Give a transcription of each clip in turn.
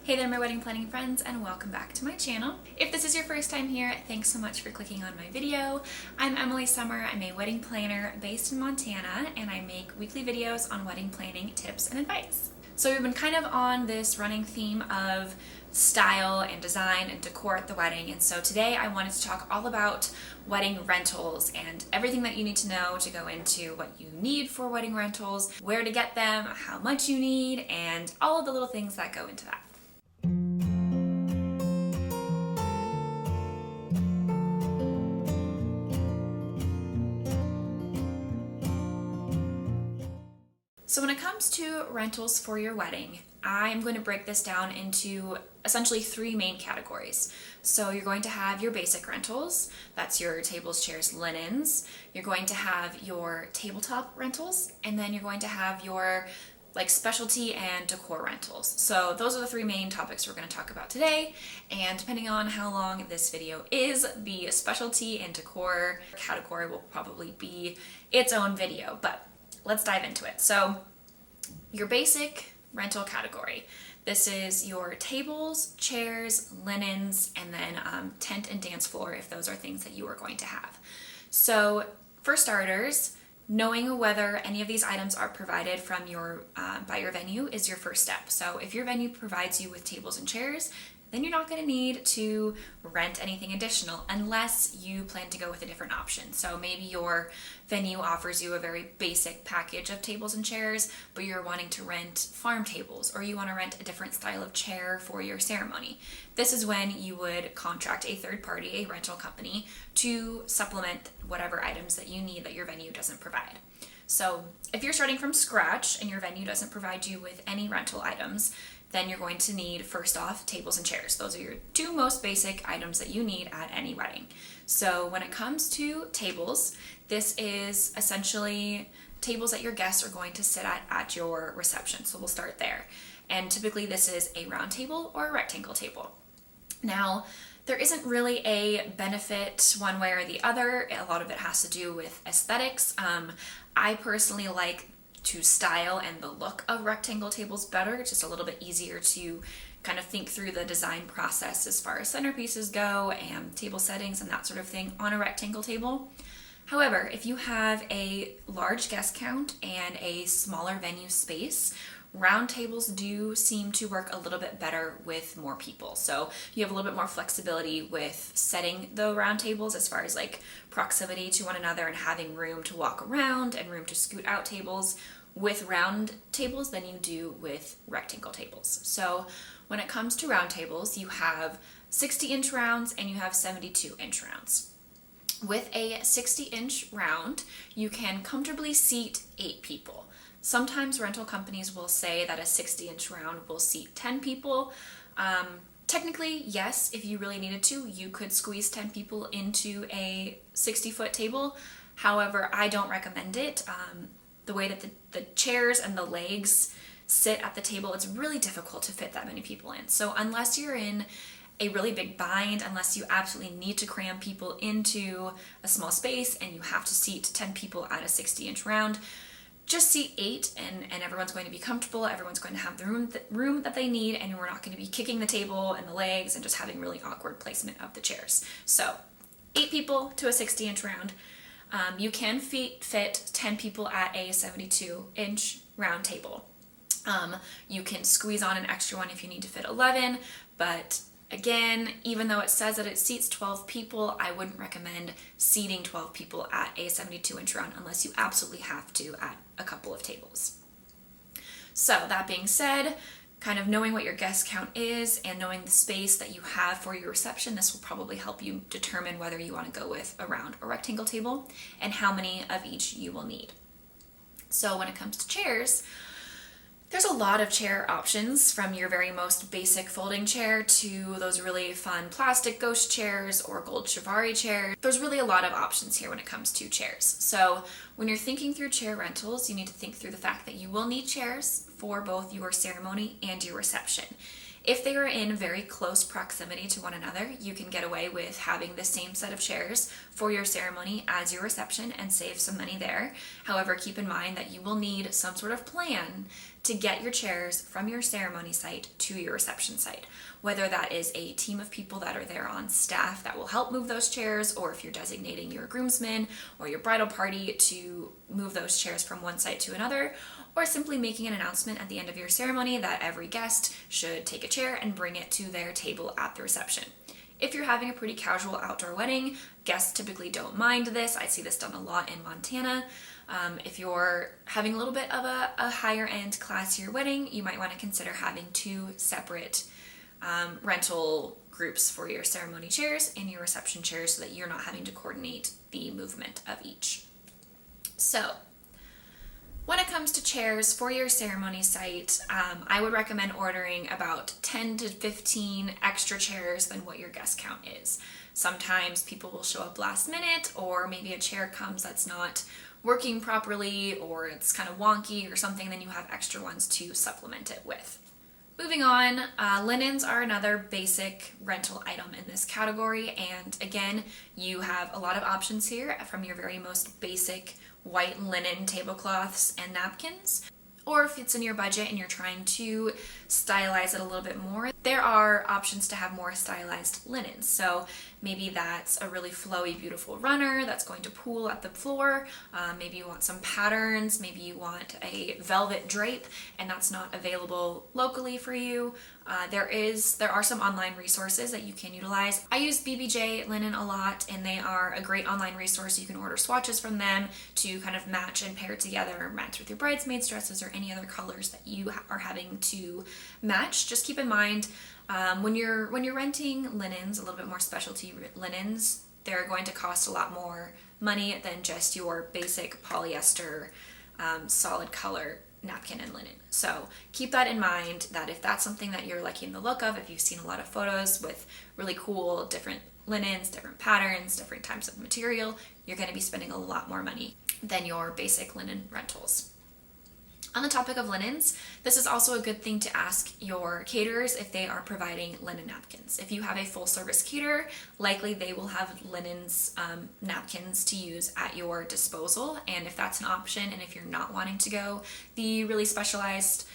Hey there my wedding planning friends, and welcome back to my channel. If this is your first time here, thanks so much for clicking on my video. I'm Emily Summer. I'm a wedding planner based in Montana, and I make weekly videos on wedding planning tips and advice. So we've been kind of on this running theme of style and design and decor at the wedding, and so today I wanted to talk all about wedding rentals and everything that you need to know to go into what you need for wedding rentals, where to get them, how much you need, and all of the little things that go into that. So when it comes to rentals for your wedding, I'm going to break this down into essentially three main categories. So you're going to have your basic rentals, that's your tables, chairs, linens. You're going to have your tabletop rentals, and then you're going to have your specialty and decor rentals. So those are the three main topics we're going to talk about today, and depending on how long this video is, the specialty and decor category will probably be its own video, but let's dive into it. So your basic rental category. This is your tables, chairs, linens, and then tent and dance floor if those are things that you are going to have. So for starters, knowing whether any of these items are provided from your by your venue is your first step. So if your venue provides you with tables and chairs, then you're not going to need to rent anything additional unless you plan to go with a different option. So maybe your venue offers you a very basic package of tables and chairs, but you're wanting to rent farm tables, or you want to rent a different style of chair for your ceremony. This is when you would contract a third party, a rental company, to supplement whatever items that you need that your venue doesn't provide. So if you're starting from scratch and your venue doesn't provide you with any rental items, then you're going to need, first off, tables and chairs. Those are your two most basic items that you need at any wedding. So when it comes to tables, this is essentially tables that your guests are going to sit at your reception. So we'll start there. And typically this is a round table or a rectangle table. Now, there isn't really a benefit one way or the other. A lot of it has to do with aesthetics. I personally like to style and the look of rectangle tables better. It's just a little bit easier to kind of think through the design process as far as centerpieces go and table settings and that sort of thing on a rectangle table. However, if you have a large guest count and a smaller venue space, round tables do seem to work a little bit better with more people. So you have a little bit more flexibility with setting the round tables as far as proximity to one another and having room to walk around and room to scoot out tables with round tables than you do with rectangle tables. So when it comes to round tables, you have 60-inch rounds and you have 72-inch rounds. With a 60-inch round, you can comfortably seat 8 people. Sometimes rental companies will say that a 60-inch round will seat 10 people. Technically, yes, if you really needed to, you could squeeze 10 people into a 60-foot table. However, I don't recommend it. The way that the chairs and the legs sit at the table, it's really difficult to fit that many people in. So unless you're in a really big bind, unless you absolutely need to cram people into a small space and you have to seat 10 people at a 60-inch round, just seat 8 and everyone's going to be comfortable, everyone's going to have the room that they need, and we're not going to be kicking the table and the legs and just having really awkward placement of the chairs. So 8 people to a 60-inch round. You can fit 10 people at a 72-inch round table. You can squeeze on an extra one if you need to fit 11, but again, even though it says that it seats 12 people, I wouldn't recommend seating 12 people at a 72-inch round unless you absolutely have to at a couple of tables. So that being said, kind of knowing what your guest count is and knowing the space that you have for your reception, this will probably help you determine whether you want to go with a round or rectangle table and how many of each you will need. So when it comes to chairs, there's a lot of chair options, from your very most basic folding chair to those really fun plastic ghost chairs or gold chivalry chairs. There's really a lot of options here when it comes to chairs. So when you're thinking through chair rentals, you need to think through the fact that you will need chairs for both your ceremony and your reception. If they are in very close proximity to one another, you can get away with having the same set of chairs for your ceremony as your reception and save some money there. However, keep in mind that you will need some sort of plan to get your chairs from your ceremony site to your reception site. Whether that is a team of people that are there on staff that will help move those chairs, or if you're designating your groomsmen or your bridal party to move those chairs from one site to another, or simply making an announcement at the end of your ceremony that every guest should take a chair and bring it to their table at the reception. If you're having a pretty casual outdoor wedding, guests typically don't mind this. I see this done a lot in Montana. If you're having a little bit of a higher end, classier wedding, you might want to consider having two separate rental groups for your ceremony chairs and your reception chairs so that you're not having to coordinate the movement of each. So, when it comes to chairs for your ceremony site, I would recommend ordering about 10 to 15 extra chairs than what your guest count is. Sometimes people will show up last minute, or maybe a chair comes that's not working properly, or it's kind of wonky or something, then you have extra ones to supplement it with. Moving on, linens are another basic rental item in this category, and again, you have a lot of options here from your very most basic white linen tablecloths and napkins. Or if it's in your budget and you're trying to stylize it a little bit more, there are options to have more stylized linens. So maybe that's a really flowy, beautiful runner that's going to pool at the floor. Maybe you want some patterns. Maybe you want a velvet drape and that's not available locally for you. There are some online resources that you can utilize. I use BBJ Linen a lot, and they are a great online resource. You can order swatches from them to kind of match and pair together, match with your bridesmaids' dresses or any other colors that you are having to match. Just keep in mind when you're renting linens, a little bit more specialty linens, they're going to cost a lot more money than just your basic polyester solid color napkin and linen. So keep that in mind, that if that's something that you're liking the look of, if you've seen a lot of photos with really cool different linens, different patterns, different types of material, you're going to be spending a lot more money than your basic linen rentals. On the topic of linens, this is also a good thing to ask your caterers if they are providing linen napkins. If you have a full service caterer, likely they will have linens, napkins to use at your disposal. And if that's an option, and if you're not wanting to go the really specialized,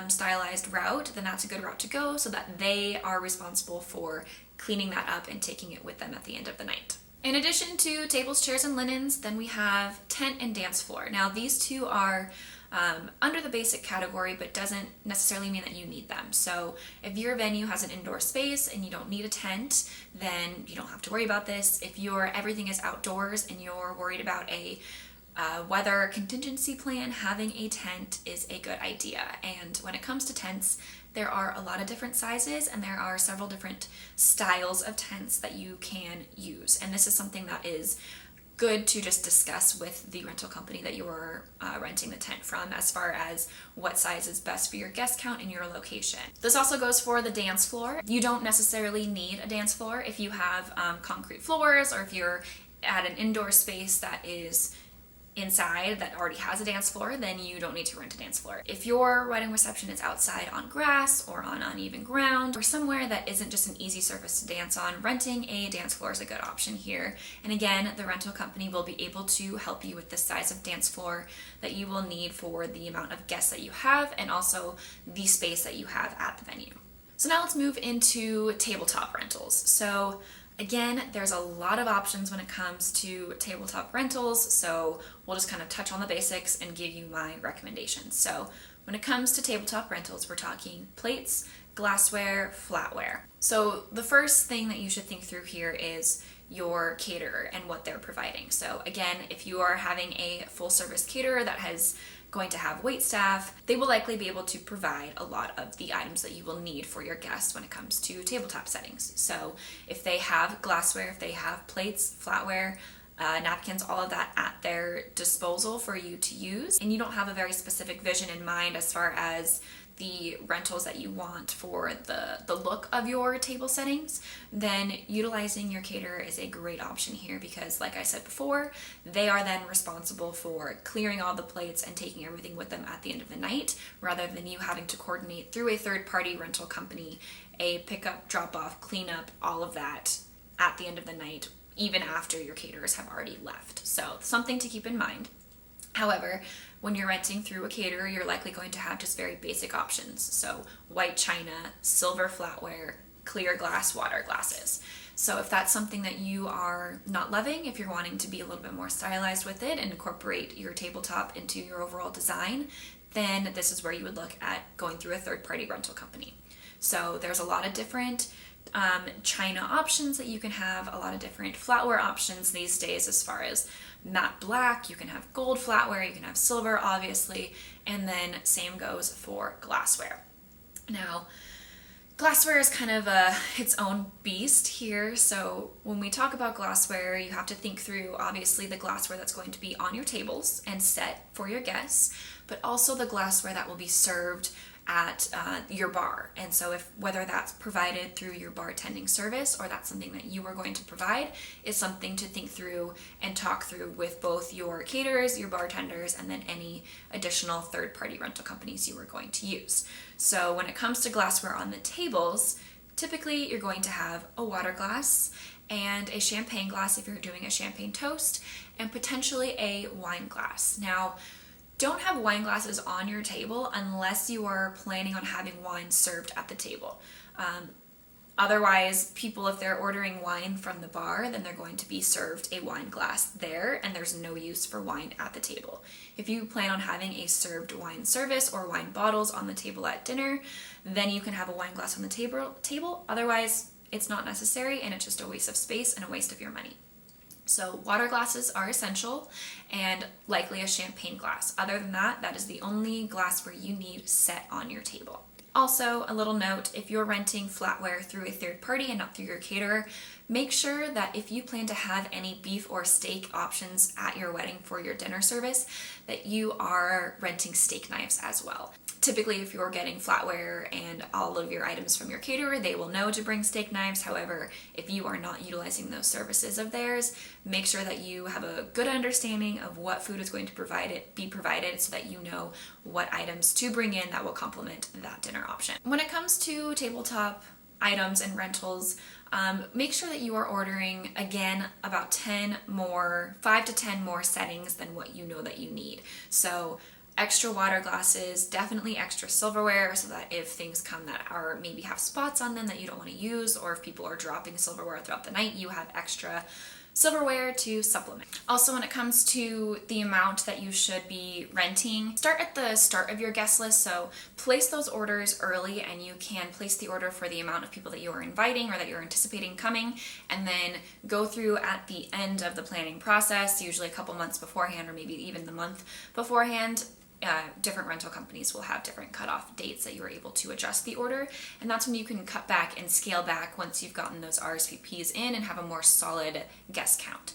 stylized route, then that's a good route to go so that they are responsible for cleaning that up and taking it with them at the end of the night. In addition to tables, chairs, and linens, then we have tent and dance floor. Now these two are under the basic category, but doesn't necessarily mean that you need them. So if your venue has an indoor space and you don't need a tent, then you don't have to worry about this. If everything is outdoors and you're worried about a weather contingency plan, having a tent is a good idea. And when it comes to tents, there are a lot of different sizes and there are several different styles of tents that you can use. And this is something that is good to just discuss with the rental company that you're renting the tent from, as far as what size is best for your guest count and your location. This also goes for the dance floor. You don't necessarily need a dance floor if you have concrete floors, or if you're at an indoor space that is inside that already has a dance floor, then you don't need to rent a dance floor. If your wedding reception is outside on grass or on uneven ground or somewhere that isn't just an easy surface to dance on, renting a dance floor is a good option here. And again, the rental company will be able to help you with the size of dance floor that you will need for the amount of guests that you have and also the space that you have at the venue. So now let's move into tabletop rentals. So again, there's a lot of options when it comes to tabletop rentals, so we'll just kind of touch on the basics and give you my recommendations. So when it comes to tabletop rentals, we're talking plates, glassware, flatware. So the first thing that you should think through here is your caterer and what they're providing. So again, if you are having a full service caterer that has going to have wait staff, they will likely be able to provide a lot of the items that you will need for your guests when it comes to tabletop settings. So if they have glassware, if they have plates, flatware, napkins, all of that at their disposal for you to use, and you don't have a very specific vision in mind as far as the rentals that you want for the look of your table settings, then utilizing your caterer is a great option here, because like I said before, they are then responsible for clearing all the plates and taking everything with them at the end of the night, rather than you having to coordinate through a third-party rental company a pickup, drop-off, cleanup, all of that at the end of the night, even after your caterers have already left. So something to keep in mind. However, when you're renting through a caterer, you're likely going to have just very basic options. So white china, silver flatware, clear glass water glasses. So if that's something that you are not loving, if you're wanting to be a little bit more stylized with it and incorporate your tabletop into your overall design, then this is where you would look at going through a third-party rental company. So there's a lot of different china options that you can have, a lot of different flatware options these days as far as matte black, you can have gold flatware, you can have silver obviously, and then same goes for glassware. Now, glassware is kind of its own beast here, so when we talk about glassware, you have to think through obviously the glassware that's going to be on your tables and set for your guests, but also the glassware that will be served at your bar. And so if whether that's provided through your bartending service or that's something that you are going to provide is something to think through and talk through with both your caterers, your bartenders, and then any additional third-party rental companies you are going to use. So when it comes to glassware on the tables, typically you're going to have a water glass and a champagne glass if you're doing a champagne toast, and potentially a wine glass. Now, don't have wine glasses on your table unless you are planning on having wine served at the table. Otherwise, people, if they're ordering wine from the bar, then they're going to be served a wine glass there, and there's no use for wine at the table. If you plan on having a served wine service or wine bottles on the table at dinner, then you can have a wine glass on the table. Otherwise, it's not necessary, and it's just a waste of space and a waste of your money. So water glasses are essential, and likely a champagne glass. Other than that, that is the only glassware you need set on your table. Also, a little note, if you're renting flatware through a third party and not through your caterer, make sure that if you plan to have any beef or steak options at your wedding for your dinner service, that you are renting steak knives as well. Typically, if you're getting flatware and all of your items from your caterer, they will know to bring steak knives. However, if you are not utilizing those services of theirs, make sure that you have a good understanding of what food is going to be provided so that you know what items to bring in that will complement that dinner option. When it comes to tabletop items and rentals, make sure that you are ordering, again, about 5 to 10 more settings than what you know that you need. So extra water glasses, definitely extra silverware, so that if things come that are maybe have spots on them that you don't want to use, or if people are dropping silverware throughout the night, you have extra silverware to supplement. Also, when it comes to the amount that you should be renting, start at the start of your guest list. So place those orders early, and you can place the order for the amount of people that you are inviting or that you're anticipating coming, and then go through at the end of the planning process, usually a couple months beforehand or maybe even the month beforehand. Different rental companies will have different cutoff dates that you're able to adjust the order, and that's when you can cut back and scale back once you've gotten those RSVPs in and have a more solid guest count.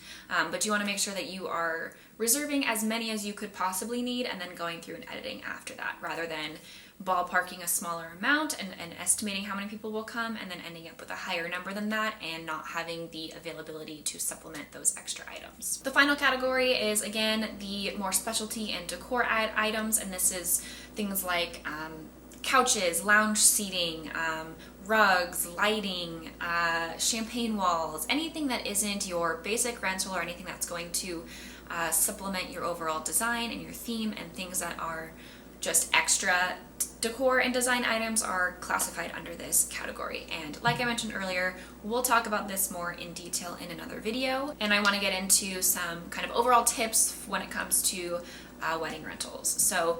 But you want to make sure that you are reserving as many as you could possibly need and then going through and editing after that, rather than ballparking a smaller amount and estimating how many people will come and then ending up with a higher number than that and not having the availability to supplement those extra items. The final category is, again, the more specialty and decor items, and this is things like couches, lounge seating, rugs, lighting, champagne walls, anything that isn't your basic rental or anything that's going to supplement your overall design and your theme, and things that are just extra decor and design items are classified under this category. And like I mentioned earlier, we'll talk about this more in detail in another video. And I want to get into some kind of overall tips when it comes to wedding rentals. So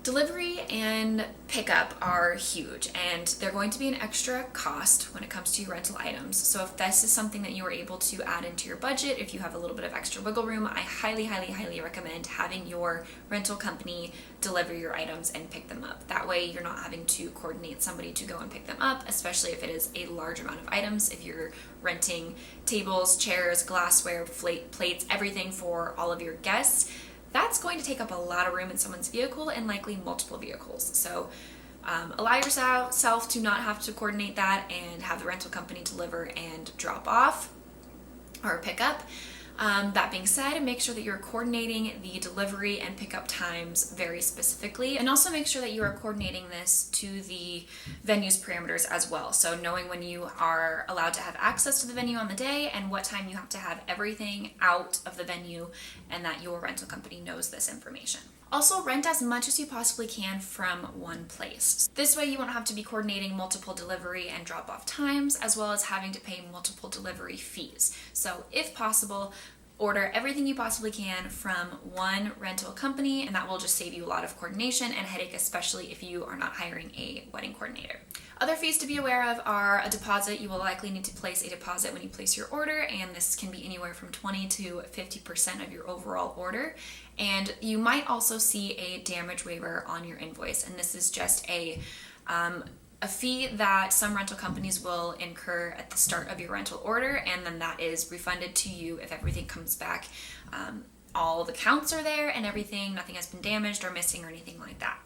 delivery and pickup are huge, and they're going to be an extra cost when it comes to your rental items. So if this is something that you are able to add into your budget, if you have a little bit of extra wiggle room, I highly, highly, highly recommend having your rental company deliver your items and pick them up. That way you're not having to coordinate somebody to go and pick them up, especially if it is a large amount of items. If you're renting tables, chairs, glassware, plates, everything for all of your guests, that's going to take up a lot of room in someone's vehicle, and likely multiple vehicles. So allow yourself to not have to coordinate that and have the rental company deliver and drop off or pick up. That being said, make sure that you're coordinating the delivery and pickup times very specifically, and also make sure that you are coordinating this to the venue's parameters as well. So knowing when you are allowed to have access to the venue on the day and what time you have to have everything out of the venue, and that your rental company knows this information. Also, rent as much as you possibly can from one place. This way you won't have to be coordinating multiple delivery and drop-off times, as well as having to pay multiple delivery fees. So if possible, order everything you possibly can from one rental company, and that will just save you a lot of coordination and headache, especially if you are not hiring a wedding coordinator. Other fees to be aware of are a deposit. You will likely need to place a deposit when you place your order, and this can be anywhere from 20 to 50% of your overall order. And you might also see a damage waiver on your invoice, and this is just a fee that some rental companies will incur at the start of your rental order, and then that is refunded to you if everything comes back. All the counts are there and everything, nothing has been damaged or missing or anything like that.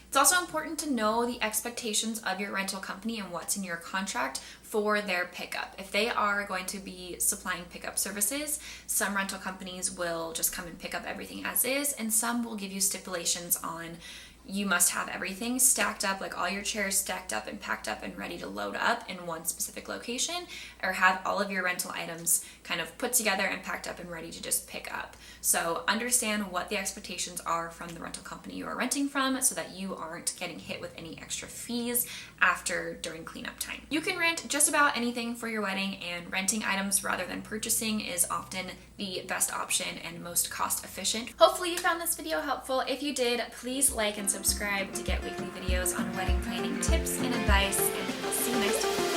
It's also important to know the expectations of your rental company and what's in your contract for their pickup. If they are going to be supplying pickup services, some rental companies will just come and pick up everything as is, and some will give you stipulations on you must have everything stacked up, like all your chairs stacked up and packed up and ready to load up in one specific location, or have all of your rental items kind of put together and packed up and ready to just pick up. So understand what the expectations are from the rental company you are renting from, so that you aren't getting hit with any extra fees during cleanup time. You can rent just about anything for your wedding, and renting items rather than purchasing is often the best option and most cost efficient. Hopefully you found this video helpful. If you did, please like and subscribe to get weekly videos on wedding planning tips and advice, and we'll see you next time.